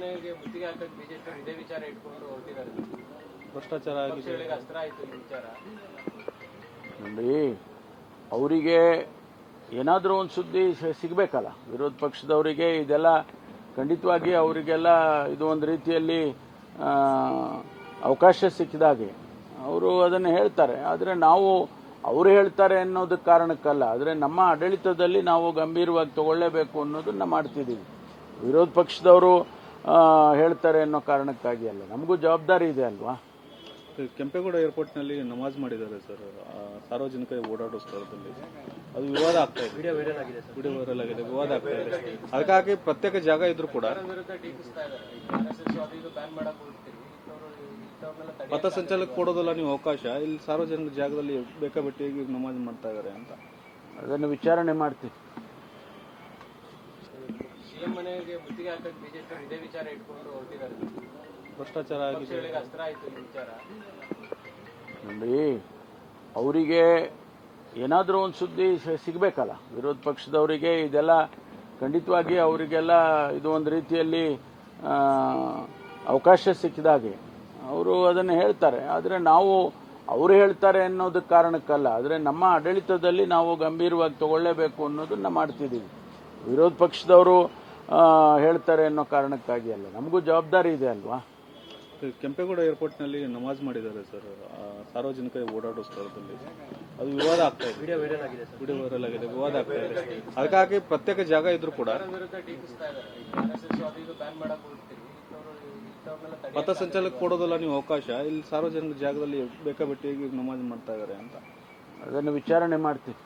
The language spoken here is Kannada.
ಮನೆಗೆ ಮುತ್ತಿಗೆ ಹಾಕಕ್ಕೆ ಬಿಜೆಪಿ ಇದೇ ವಿಚಾರ ಇಟ್ಕೊಂಡು ಹೊರಟಿದ್ದಾರೆ. ಭ್ರಷ್ಟಾಚಾರ ಆಗಿದೆ, ಅಸ್ತ್ರ ಆಯ್ತು ಈ ವಿಚಾರ. ನೋಡಿ, ಅವರಿಗೆ ಏನಾದರೂ ಒಂದು ಸುದ್ದಿ ಸಿಗಬೇಕಲ್ಲ. ವಿರೋಧ ಪಕ್ಷದವರಿಗೆ ಇದೆಲ್ಲ ಖಂಡಿತವಾಗಿ ಅವರಿಗೆಲ್ಲ ಇದು ಒಂದು ರೀತಿಯಲ್ಲಿ ಅವಕಾಶ ಸಿಕ್ಕಿದಾಗೆ ಅವರು ಅದನ್ನು ಹೇಳ್ತಾರೆ. ಆದರೆ ನಾವು ಅವರು ಹೇಳ್ತಾರೆ ಅನ್ನೋದಕ್ಕೆ ಕಾರಣಕ್ಕಲ್ಲ, ಆದರೆ ನಮ್ಮ ಆಡಳಿತದಲ್ಲಿ ನಾವು ಗಂಭೀರವಾಗಿ ತಗೊಳ್ಳೇಬೇಕು ಅನ್ನೋದನ್ನ ಮಾಡ್ತಿದ್ದೀವಿ. ವಿರೋಧ ಪಕ್ಷದವರು ಹೇಳ್ತಾರೆ ಅನ್ನೋ ಕಾರಣಕ್ಕಾಗಿ ಅಲ್ಲ, ನಮಗೂ ಜವಾಬ್ದಾರಿ ಇದೆ ಅಲ್ವಾ. ಕೆಂಪೇಗೌಡ ಏರ್ಪೋರ್ಟ್ನಲ್ಲಿ ನಮಾಜ್ ಮಾಡಿದ್ದಾರೆ ಸರ್, ಸಾರ್ವಜನಿಕ ಓಡಾಡೋ ಸ್ಥಳದಲ್ಲಿ. ಅದು ವಿವಾದ ಆಗ್ತಾ ಇದೆ, ವಿಡಿಯೋ ವೈರಲ್ ಆಗಿದೆ, ವಿವಾದ ಆಗ್ತಾ ಇದೆ. ಅದಕ್ಕಾಗಿ ಪ್ರತ್ಯೇಕ ಜಾಗ ಇದ್ರೂ ಕೂಡ ಪಥಸಂಚಲನಕ್ಕೆ ಕೊಡೋದಲ್ಲ ನೀವು ಅವಕಾಶ. ಇಲ್ಲಿ ಸಾರ್ವಜನಿಕ ಜಾಗದಲ್ಲಿ ಬೇಕಾಬಿಟ್ಟಿಯಾಗಿ ನಮಾಜ್ ಮಾಡ್ತಾ ಇದ್ದಾರೆ ಅಂತ ಅದನ್ನು ವಿಚಾರಣೆ ಮಾಡ್ತೀವಿ. ಸಿಎಂ ಮನೆಗೆ ಮುತ್ತಿಗೆ ಹಾಕಕ್ಕೆ ಬಿಜೆಪಿ ಇದೇ ವಿಚಾರ ಇಟ್ಕೊಂಡು ಹೊರಟಿದ್ದಾರೆ. ಭ್ರಷ್ಟಾಚಾರ ಆಗಿದೆ, ಅಸ್ತ್ರ ಆಯ್ತು ಈ ವಿಚಾರ. ನೋಡಿ, ಅವರಿಗೆ ಏನಾದರೂ ಒಂದು ಸುದ್ದಿ ಸಿಗಬೇಕಲ್ಲ. ವಿರೋಧ ಪಕ್ಷದವರಿಗೆ ಇದೆಲ್ಲ ಖಂಡಿತವಾಗಿ ಅವರಿಗೆಲ್ಲ ಇದು ಒಂದು ರೀತಿಯಲ್ಲಿ ಅವಕಾಶ ಸಿಕ್ಕಿದಾಗೆ ಅವರು ಅದನ್ನು ಹೇಳ್ತಾರೆ. ಆದರೆ ನಾವು ಅವರು ಹೇಳ್ತಾರೆ ಅನ್ನೋದಕ್ಕೆ ಕಾರಣಕ್ಕಲ್ಲ, ಆದರೆ ನಮ್ಮ ಆಡಳಿತದಲ್ಲಿ ನಾವು ಗಂಭೀರವಾಗಿ ತಗೊಳ್ಳೇಬೇಕು ಅನ್ನೋದನ್ನ ಮಾಡ್ತಿದ್ದೀವಿ. ವಿರೋಧ ಪಕ್ಷದವರು ಹೇಳ್ತಾರೆ ಅನ್ನೋ ಕಾರಣಕ್ಕಾಗಿ ಅಲ್ಲ, ನಮಗೂ ಜವಾಬ್ದಾರಿ ಇದೆ ಅಲ್ವಾ. ಕೆಂಪೇಗೌಡ ಏರ್ಪೋರ್ಟ್ನಲ್ಲಿ ನಮಾಜ್ ಮಾಡಿದ್ದಾರೆ ಸರ್, ಸಾರ್ವಜನಿಕ ಓಡಾಡೋ ಸ್ಥಳದಲ್ಲಿ. ಅದು ವಿವಾದ ಆಗ್ತಾ ಇದೆ, ವಿಡಿಯೋ ವೈರಲ್ ಆಗಿದೆ, ವಿವಾದ ಆಗ್ತಾ ಇದೆ. ಅದಕ್ಕಾಗಿ ಪ್ರತ್ಯೇಕ ಜಾಗ ಇದ್ರೂ ಕೂಡ ಪಥಸಂಚಲನಕ್ಕೆ ಕೊಡೋದಲ್ಲ ನೀವು ಅವಕಾಶ. ಇಲ್ಲಿ ಸಾರ್ವಜನಿಕ ಜಾಗದಲ್ಲಿ ಬೇಕಾಬಿಟ್ಟಿಯಾಗಿ ನಮಾಜ್ ಮಾಡ್ತಾ ಇದ್ದಾರೆ ಅಂತ ಅದನ್ನು ವಿಚಾರಣೆ ಮಾಡ್ತೀವಿ.